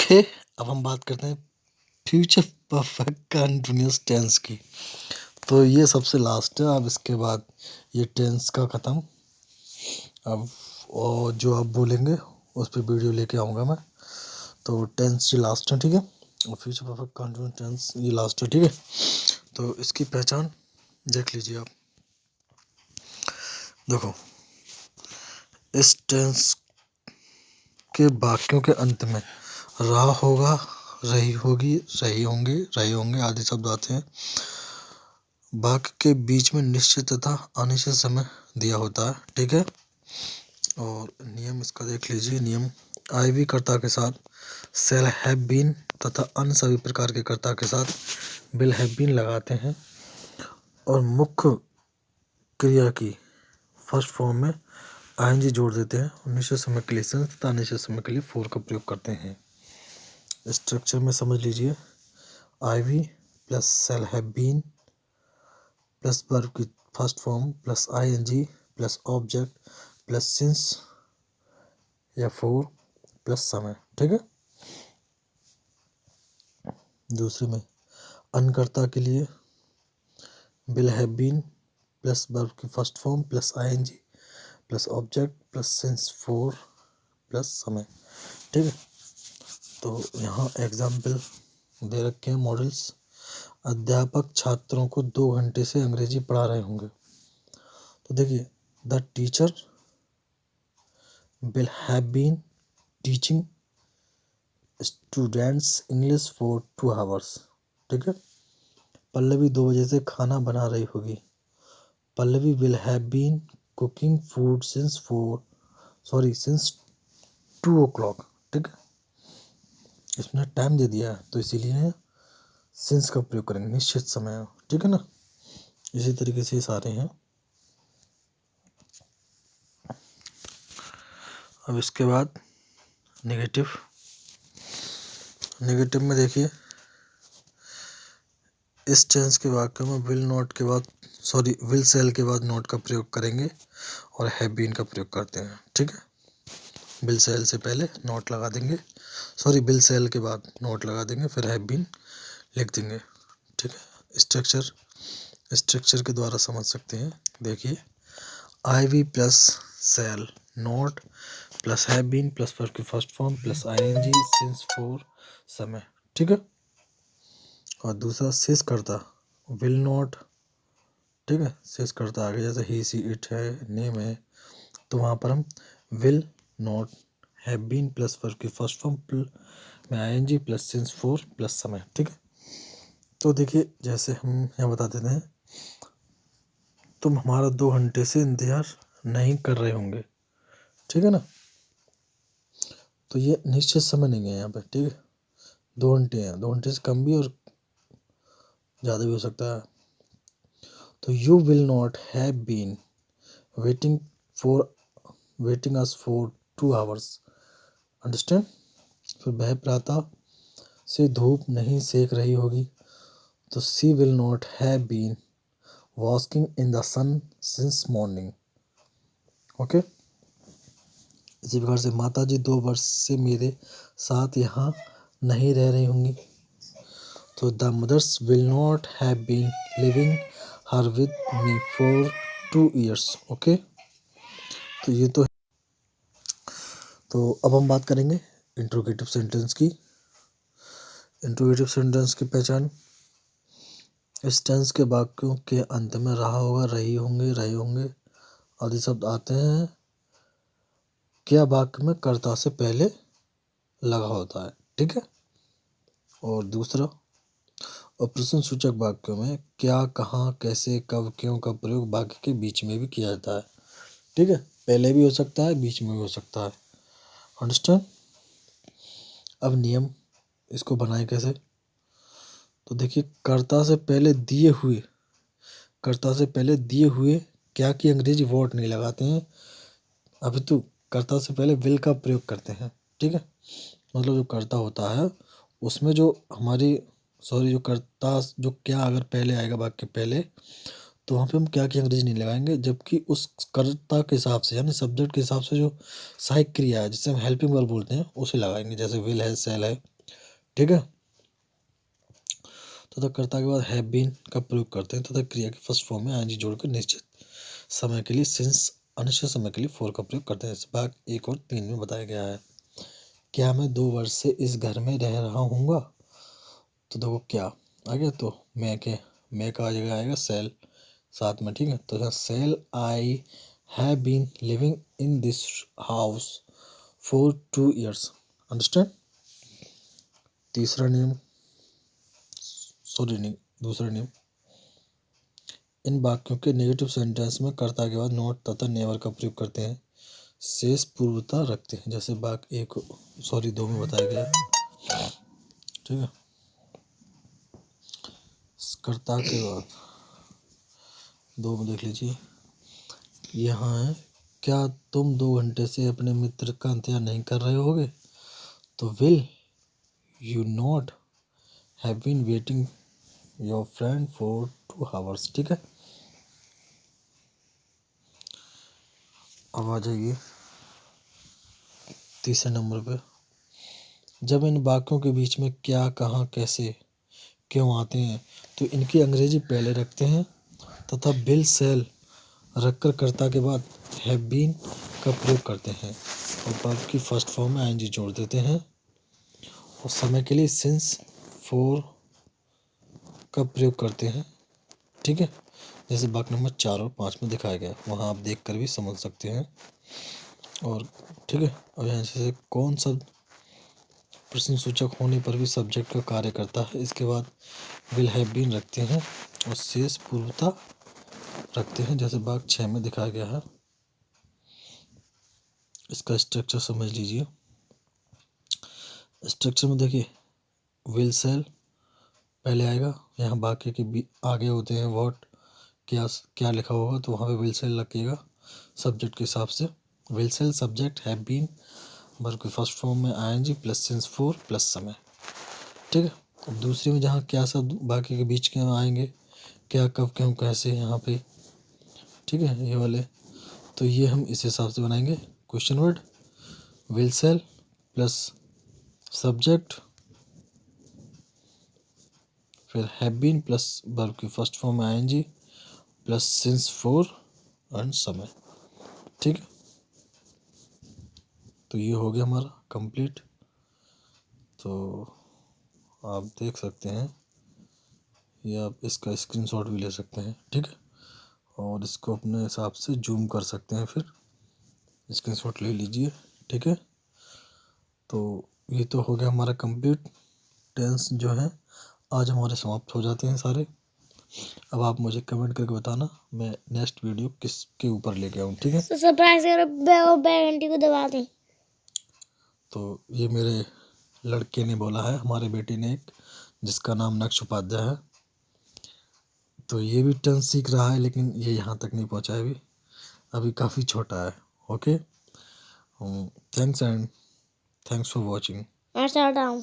Okay, अब हम बात करते हैं फ्यूचर परफेक्ट कंटीन्यूअस टेंस की। तो ये सबसे लास्ट है। अब इसके बाद ये टेंस का ख़त्म। अब और जो आप बोलेंगे उस पर वीडियो लेके आऊँगा मैं। तो टेंस ये लास्ट है, ठीक है। और फ्यूचर परफेक्ट कंटीन्यूअस टेंस ये लास्ट है, ठीक है। तो इसकी पहचान देख लीजिए आप। देखो, इस टेंस के वाक्यों के अंत में रहा होगा, रही होगी, रही होंगे, रहे होंगे आदि शब्द आते हैं। वाक्य के बीच में निश्चित तथा अनिश्चित समय दिया होता है, ठीक है। और नियम इसका देख लीजिए। नियम आई वी कर्ता के साथ सेल हैव बीन तथा अन्य सभी प्रकार के कर्ता के साथ विल हैव बीन लगाते हैं और मुख्य क्रिया की फर्स्ट फॉर्म में आईएनजी जोड़ देते हैं। निश्चित समय के लिए सिंस तथा अनिश्चित समय के लिए फोर का प्रयोग करते हैं। स्ट्रक्चर में समझ लीजिए। I we plus shall have been plus verb की first form plus ING plus object plus since या फोर प्लस समय, ठीक है। दूसरे में अनकर्ता के लिए will have been plus verb की first form plus ING plus object plus since four plus समय, ठीक है। तो यहाँ एग्जाम्पल दे रखे हैं मॉडल्स। अध्यापक छात्रों को 2 घंटे से अंग्रेजी पढ़ा रहे होंगे। तो देखिए, the teacher will have been teaching students English for 2 hours, ठीक है। पल्लवी 2 बजे से खाना बना रही होगी। Pallavi will have been cooking food since 2 o'clock, ठीक है। इसने टाइम दे दिया है तो इसीलिए सिंस का प्रयोग करेंगे, निश्चित समय, ठीक है ना। इसी तरीके से सारे हैं। अब इसके बाद नेगेटिव में देखिए, इस टेंस के वाक्य में विल सेल के बाद नॉट का प्रयोग करेंगे और हैव बीन का प्रयोग करते हैं, ठीक है। विल सेल से पहले नॉट लगा देंगे, विल सेल के बाद नॉट लगा देंगे, फिर हैव बीन लिख देंगे, ठीक है। स्ट्रक्चर के द्वारा समझ सकते हैं। देखिए, I we plus shall not plus have been plus verb की first form plus ING since for समय, ठीक है। और दूसरा शेष कर्ता विल नॉट, ठीक है। शेष कर्ता आगे जैसे ही सी इट है, नेम है, तो वहाँ पर हम will not have been plus verb की फर्स्ट फॉर्म में ING plus since four plus समय, ठीक है। तो देखिए, जैसे हम यहाँ बता देते हैं, तुम हमारा 2 घंटे से इंतजार नहीं कर रहे होंगे, ठीक है ना। तो ये निश्चित समय नहीं है यहाँ पे, ठीक है। 2 घंटे हैं, 2 घंटे से कम भी और ज़्यादा भी हो सकता है। तो you will not have been waiting us for 2 hours, understand. फिर वह प्रातः से धूप नहीं सेक रही होगी। तो she will not have been walking in the sun since morning, okay. इसी प्रकार से माता जी 2 वर्ष से मेरे साथ यहाँ नहीं रह रही होंगी। तो the mothers will not have been living her with me for 2 years, okay. तो ये तो अब हम बात करेंगे इंट्रोगेटिव सेंटेंस की। इंट्रोगेटिव सेंटेंस की पहचान, इस टेंस के वाक्यों के अंत में रहा होगा, रही होंगे, रहे होंगे आदि शब्द आते हैं क्या वाक्य में कर्ता से पहले लगा होता है, ठीक है। और दूसरा, और प्रश्न सूचक वाक्यों में क्या, कहाँ, कैसे, कब, क्यों का प्रयोग वाक्य के बीच में भी किया जाता है, ठीक है। पहले भी हो सकता है, बीच में भी हो सकता है, अंडरस्टैंड। अब नियम, इसको बनाए कैसे। तो देखिए, कर्ता से पहले दिए हुए क्या की अंग्रेजी वर्ड नहीं लगाते हैं, अपितु कर्ता से पहले विल का प्रयोग करते हैं, ठीक है। मतलब जो कर्ता होता है उसमें जो क्या अगर पहले आएगा वाक्य पहले, तो वहाँ पे हम क्या की अंग्रेजी नहीं लगाएंगे, जबकि उस कर्ता के हिसाब से यानी सब्जेक्ट के हिसाब से जो सहायक क्रिया है जिसे हम हेल्पिंग वर्ब बोलते हैं उसे लगाएंगे। जैसे विल है, सेल है, ठीक है। तथा कर्ता के बाद हैव बीन का प्रयोग करते हैं तथा क्रिया के फर्स्ट फॉर्म में आईएनजी जोड़कर निश्चित समय के लिए सिंस अनिश्चित समय के लिए फॉर का प्रयोग करते हैं। इस भाग 1 और 3 में बताया गया है। क्या मैं 2 वर्ष से इस घर में रह रहा हूँगा, तो देखो क्या आ गया, तो मैं का जगह आएगा सेल साथ में, ठीक है। तो यहाँ सेल I have been living in this house for 2 years, understand. तीसरा नियम, सॉरी नहीं, दूसरा नियम, इन वाक्यों के नेगेटिव सेंटेंस में कर्ता के बाद नॉट तथा नेवर का प्रयोग करते हैं, शेष पूर्वता रखते हैं, जैसे वाक्य 2 में बताया गया है, ठीक है। कर्ता के बाद 2 में देख लीजिए, यहाँ है, क्या तुम 2 घंटे से अपने मित्र का इंतजार नहीं कर रहे होगे, तो will you not have been waiting your friend for 2 hours, ठीक है। अब आ जाइए तीसरे नंबर पे। जब इन वाक्यों के बीच में क्या, कहाँ, कैसे, क्यों आते हैं, तो इनकी अंग्रेजी पहले रखते हैं तथा विल सेल रखकर कर्ता के बाद हैव बीन का प्रयोग करते हैं और वर्ब की फर्स्ट फॉर्म में आईएनजी जोड़ देते हैं और समय के लिए सिंस फॉर का प्रयोग करते हैं, ठीक है। जैसे वाक्य नंबर 4 और 5 में दिखाया गया, वहाँ आप देख कर भी समझ सकते हैं। और ठीक है, और यहाँ से कौन सा प्रश्न सूचक होने पर भी सब्जेक्ट का कार्य करता है, इसके बाद विल हैव बीन रखते हैं और शेष पूर्वता रखते हैं, जैसे भाग 6 में दिखाया गया है। इसका स्ट्रक्चर समझ लीजिए। स्ट्रक्चर में देखिए, विल सेल पहले आएगा, यहाँ बाकी के आगे होते हैं व्हाट, क्या लिखा होगा, तो वहाँ पे विल सेल रखिएगा सब्जेक्ट के हिसाब से। Will shall subject have been, verb की फर्स्ट फॉर्म में ING plus since for plus समय, ठीक है। अब दूसरी में जहाँ क्या शब्द बाकी के बीच के आएंगे, क्या, कब, क्यों, कैसे, यहाँ पे, ठीक है, ये वाले, तो ये हम इस हिसाब से बनाएंगे। Question word will shall plus subject, फिर हैव बीन प्लस वर्ब की फर्स्ट फॉर्म में ING plus since for and समय, ठीक है। तो ये हो गया हमारा कंप्लीट। तो आप देख सकते हैं, या आप इसका स्क्रीनशॉट भी ले सकते हैं, ठीक है, और इसको अपने हिसाब से जूम कर सकते हैं, फिर स्क्रीनशॉट ले लीजिए, ठीक है। तो ये तो हो गया हमारा कंप्लीट। टेंस जो है आज हमारे समाप्त हो जाते हैं सारे। अब आप मुझे कमेंट करके बताना मैं नेक्स्ट वीडियो किसके ऊपर लेके आऊँ, ठीक है। तो सब्सक्राइब करो, बेल घंटी को दबा दें। तो ये मेरे लड़के ने बोला है, हमारे बेटे ने एक, जिसका नाम नक्श उपाध्याय है। तो ये भी टेंस सीख रहा है, लेकिन ये यहाँ तक नहीं पहुँचा है अभी काफ़ी छोटा है। Okay, thanks and thanks for watching. मैं हटाऊं,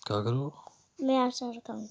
क्या करो, मैं हटाऊं।